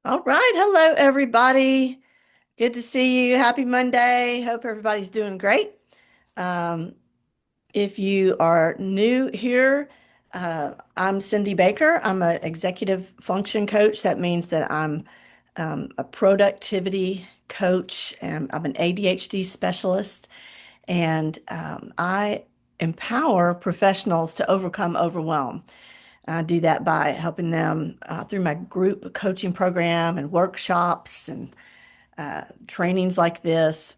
All right. Hello, everybody. Good to see you. Happy Monday. Hope everybody's doing great. Um, if you are new here, I'm Cindy Baker. I'm an executive function coach. That means that I'm a productivity coach, and I'm an ADHD specialist, and I empower professionals to overcome overwhelm. I do that by helping them through my group coaching program and workshops and trainings like this.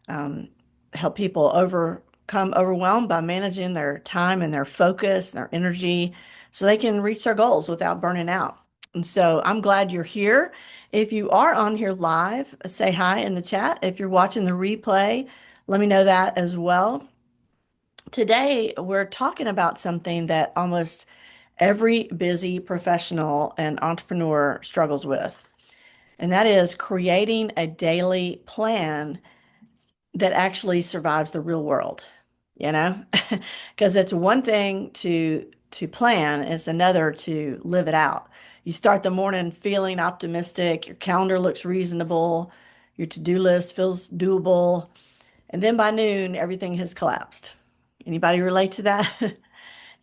Um, Help people overcome overwhelm by managing their time and their focus and their energy so they can reach their goals without burning out. And so I'm glad you're here. If you are on here live, say hi in the chat. If you're watching the replay, let me know that as well. Today, we're talking about something that almost every busy professional and entrepreneur struggles with, and that is creating a daily plan that actually survives the real world, you know? Because it's one thing to plan, it's another to live it out. You start the morning feeling optimistic, your calendar looks reasonable, your to-do list feels doable, and then by noon everything has collapsed. Anybody relate to that?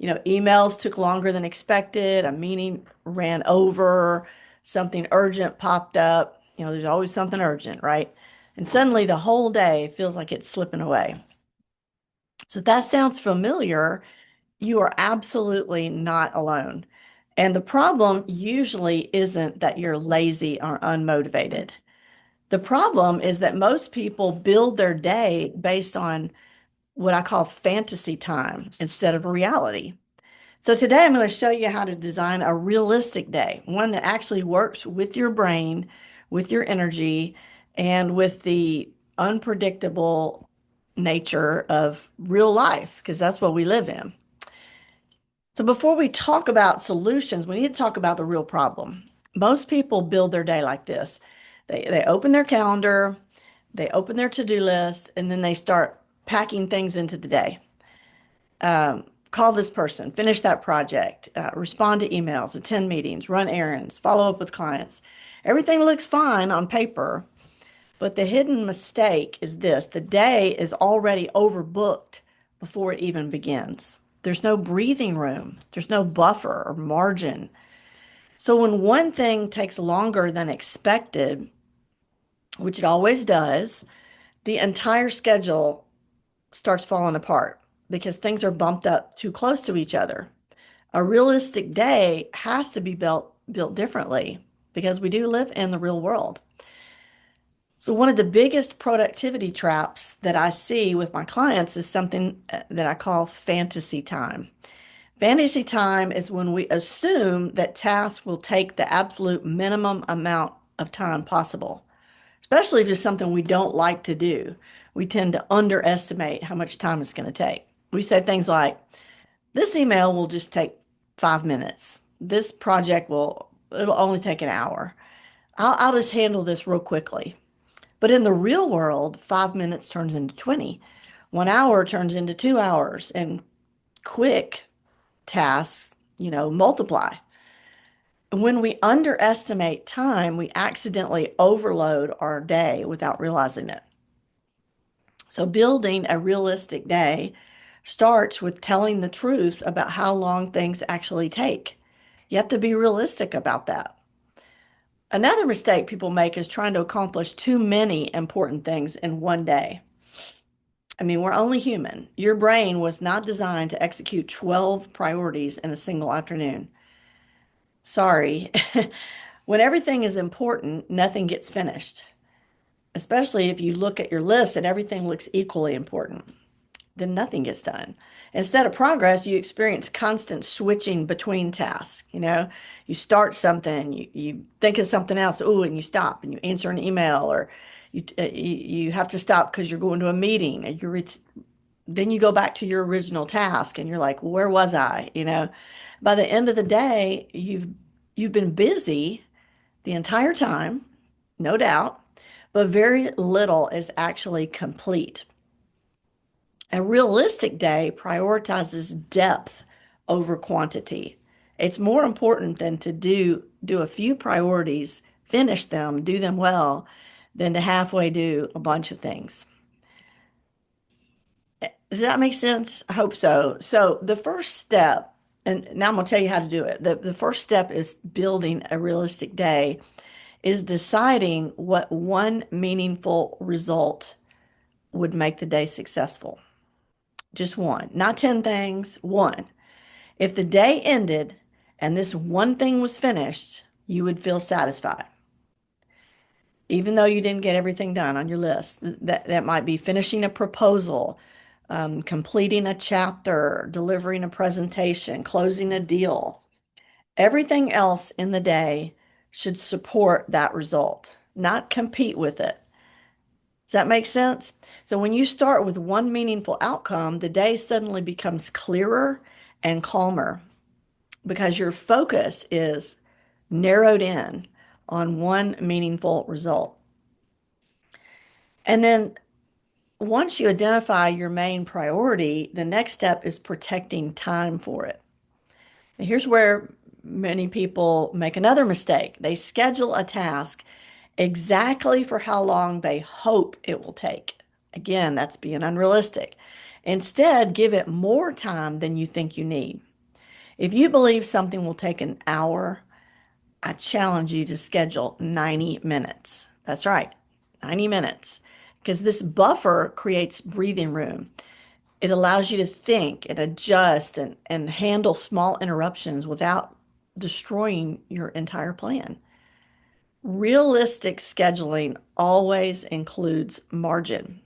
Emails took longer than expected, a meeting ran over, something urgent popped up. There's always something urgent, right? And suddenly the whole day feels like it's slipping away. So if that sounds familiar, you are absolutely not alone. And the problem usually isn't that you're lazy or unmotivated. The problem is that most people build their day based on what I call fantasy time instead of reality. So today I'm going to show you how to design a realistic day, one that actually works with your brain, with your energy, and with the unpredictable nature of real life, because that's what we live in. So before we talk about solutions, we need to talk about the real problem. Most people build their day like this. They open their calendar, they open their to-do list, and then they start packing things into the day. Call this person, finish that project, respond to emails, attend meetings, run errands, follow up with clients. Everything looks fine on paper, but the hidden mistake is this: the day is already overbooked before it even begins. There's no breathing room, there's no buffer or margin. So when one thing takes longer than expected, which it always does, the entire schedule starts falling apart because things are bumped up too close to each other. A realistic day has to be built differently because we do live in the real world. So one of the biggest productivity traps that I see with my clients is something that I call fantasy time. Fantasy time is when we assume that tasks will take the absolute minimum amount of time possible, especially if it's something we don't like to do. We tend to underestimate how much time it's going to take. We say things like, this email will just take 5 minutes. This project it'll only take an hour. I'll just handle this real quickly. But in the real world, 5 minutes turns into 20. 1 hour turns into 2 hours, and quick tasks, multiply. When we underestimate time, we accidentally overload our day without realizing it. So building a realistic day starts with telling the truth about how long things actually take. You have to be realistic about that. Another mistake people make is trying to accomplish too many important things in one day. I mean, we're only human. Your brain was not designed to execute 12 priorities in a single afternoon. Sorry. When everything is important, nothing gets finished, especially if you look at your list and everything looks equally important. Then nothing gets done. Instead of progress, you experience constant switching between tasks. You start something, you think of something else, oh, and you stop and you answer an email, or you have to stop because you're going to a meeting, and then you go back to your original task, and you're like, where was I? By the end of the day, you've been busy the entire time, no doubt, but very little is actually complete. A realistic day prioritizes depth over quantity. It's more important than to do a few priorities finish them, do them well, than to halfway do a bunch of things. Does that make sense? I hope so. So the first step, and now I'm going to tell you how to do it. The first step is building a realistic day, is deciding what one meaningful result would make the day successful. Just one, not 10 things, one. If the day ended and this one thing was finished, you would feel satisfied. Even though you didn't get everything done on your list, that might be finishing a proposal, completing a chapter, delivering a presentation, closing a deal. Everything else in the day should support that result, not compete with it. Does that make sense? So when you start with one meaningful outcome, the day suddenly becomes clearer and calmer because your focus is narrowed in on one meaningful result. And then once you identify your main priority, the next step is protecting time for it. And here's where many people make another mistake. They schedule a task exactly for how long they hope it will take. Again, that's being unrealistic. Instead, give it more time than you think you need. If you believe something will take an hour, I challenge you to schedule 90 minutes. That's right, 90 minutes. Because this buffer creates breathing room. It allows you to think and adjust and handle small interruptions without destroying your entire plan. Realistic scheduling always includes margin.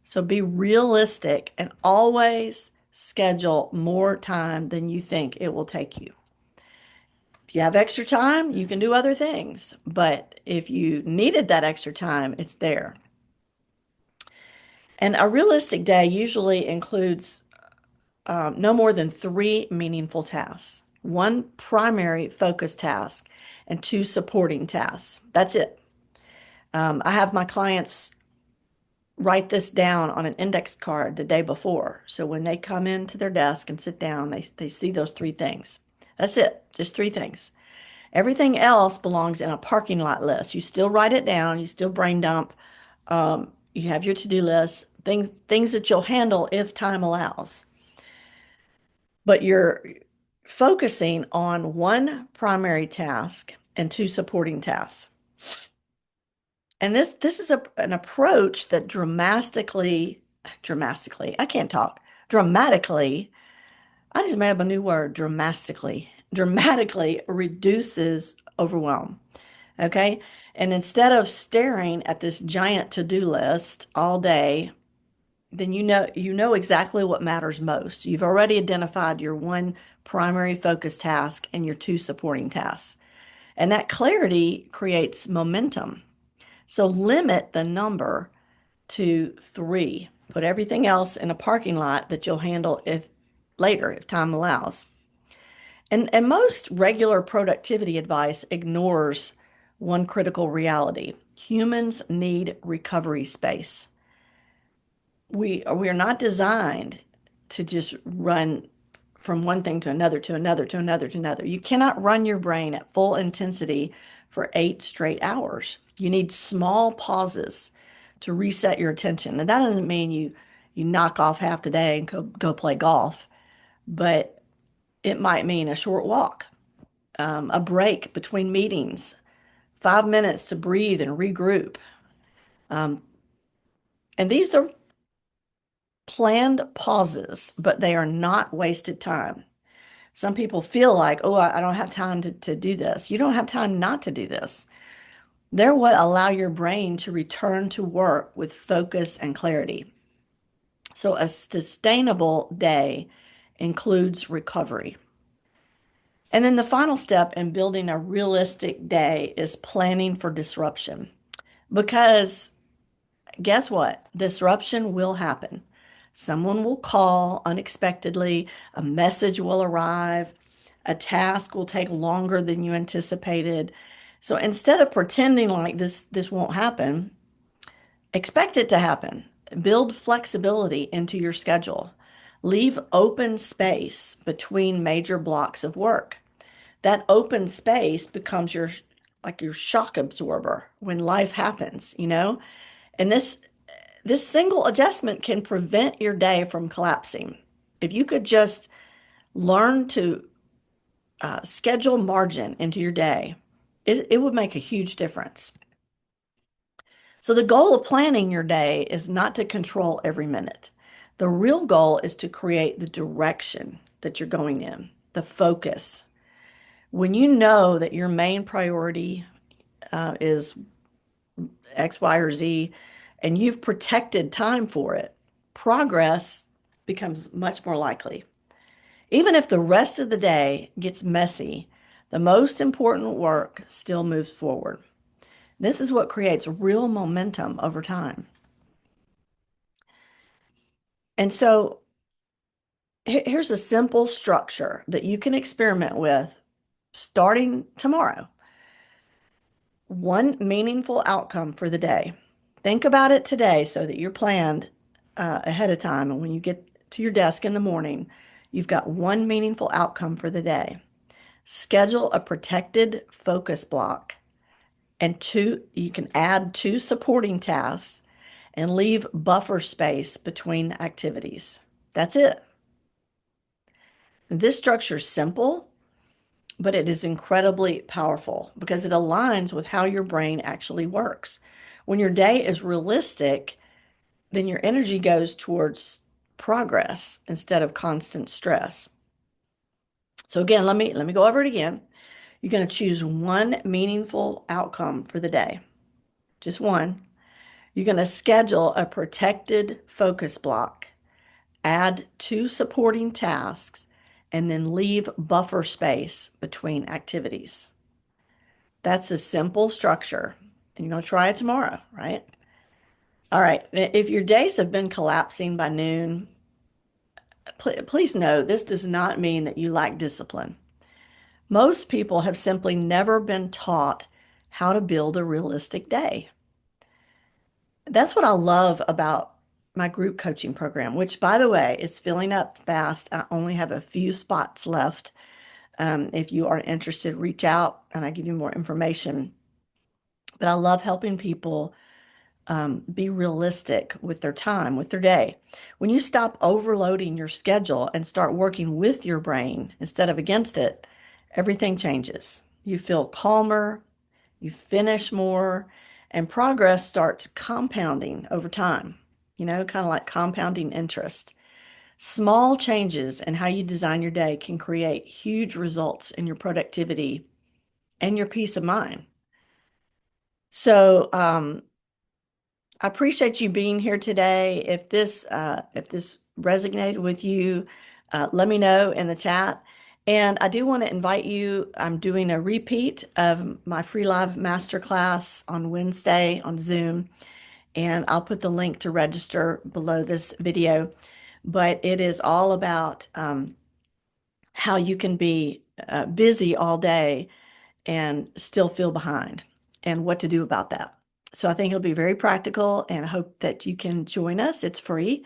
So be realistic and always schedule more time than you think it will take you. If you have extra time, you can do other things. But if you needed that extra time, it's there. And a realistic day usually includes no more than 3 meaningful tasks, one primary focus task, and 2 supporting tasks. That's it. I have my clients write this down on an index card the day before. So when they come into their desk and sit down, they see those 3 things. That's it, just 3 things. Everything else belongs in a parking lot list. You still write it down, you still brain dump. You have your to-do list, things that you'll handle if time allows. But you're focusing on one primary task and 2 supporting tasks. And this is an approach that dramatically, I can't talk, dramatically, I just made up a new word, dramatically reduces overwhelm. Okay. And instead of staring at this giant to-do list all day, then you know exactly what matters most. You've already identified your one primary focus task and your 2 supporting tasks. And that clarity creates momentum. So limit the number to 3. Put everything else in a parking lot that you'll handle if later, if time allows. And most regular productivity advice ignores one critical reality. Humans need recovery space. We are not designed to just run from one thing to another, to another, to another, to another. You cannot run your brain at full intensity for 8 straight hours. You need small pauses to reset your attention. And that doesn't mean you knock off half the day and go play golf, but it might mean a short walk, a break between meetings, 5 minutes to breathe and regroup. Um, and these are planned pauses, but they are not wasted time. Some people feel like, oh, I don't have time to do this. You don't have time not to do this. They're what allow your brain to return to work with focus and clarity. So a sustainable day includes recovery. And then the final step in building a realistic day is planning for disruption. Because guess what? Disruption will happen. Someone will call unexpectedly, a message will arrive, a task will take longer than you anticipated. So instead of pretending like this won't happen, expect it to happen. Build flexibility into your schedule. Leave open space between major blocks of work. That open space becomes your like your shock absorber when life happens, you know? And this single adjustment can prevent your day from collapsing. If you could just learn to schedule margin into your day, it would make a huge difference. So the goal of planning your day is not to control every minute. The real goal is to create the direction that you're going in, the focus. When you know that your main priority is X, Y, or Z, and you've protected time for it, progress becomes much more likely. Even if the rest of the day gets messy, the most important work still moves forward. This is what creates real momentum over time. And so here's a simple structure that you can experiment with starting tomorrow. One meaningful outcome for the day. Think about it today so that you're planned ahead of time. And when you get to your desk in the morning, you've got one meaningful outcome for the day. Schedule a protected focus block and you can add two supporting tasks and leave buffer space between the activities. That's it. This structure is simple, but it is incredibly powerful because it aligns with how your brain actually works. When your day is realistic, then your energy goes towards progress instead of constant stress. So again, let me go over it again. You're going to choose one meaningful outcome for the day. Just one. You're going to schedule a protected focus block, add two supporting tasks, and then leave buffer space between activities. That's a simple structure. And you're going to try it tomorrow, right? All right. If your days have been collapsing by noon, please know this does not mean that you lack discipline. Most people have simply never been taught how to build a realistic day. That's what I love about my group coaching program, which, by the way, is filling up fast. I only have a few spots left. If you are interested, reach out and I give you more information. But I love helping people be realistic with their time, with their day. When you stop overloading your schedule and start working with your brain instead of against it, everything changes. You feel calmer, you finish more, and progress starts compounding over time, kind of like compounding interest. Small changes in how you design your day can create huge results in your productivity and your peace of mind. So, I appreciate you being here today. If this resonated with you, let me know in the chat. And I do want to invite you. I'm doing a repeat of my free live masterclass on Wednesday on Zoom, and I'll put the link to register below this video. But it is all about how you can be busy all day and still feel behind and what to do about that. So I think it'll be very practical and I hope that you can join us. It's free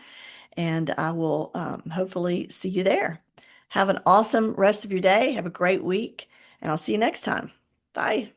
and I will hopefully see you there. Have an awesome rest of your day. Have a great week and I'll see you next time. Bye.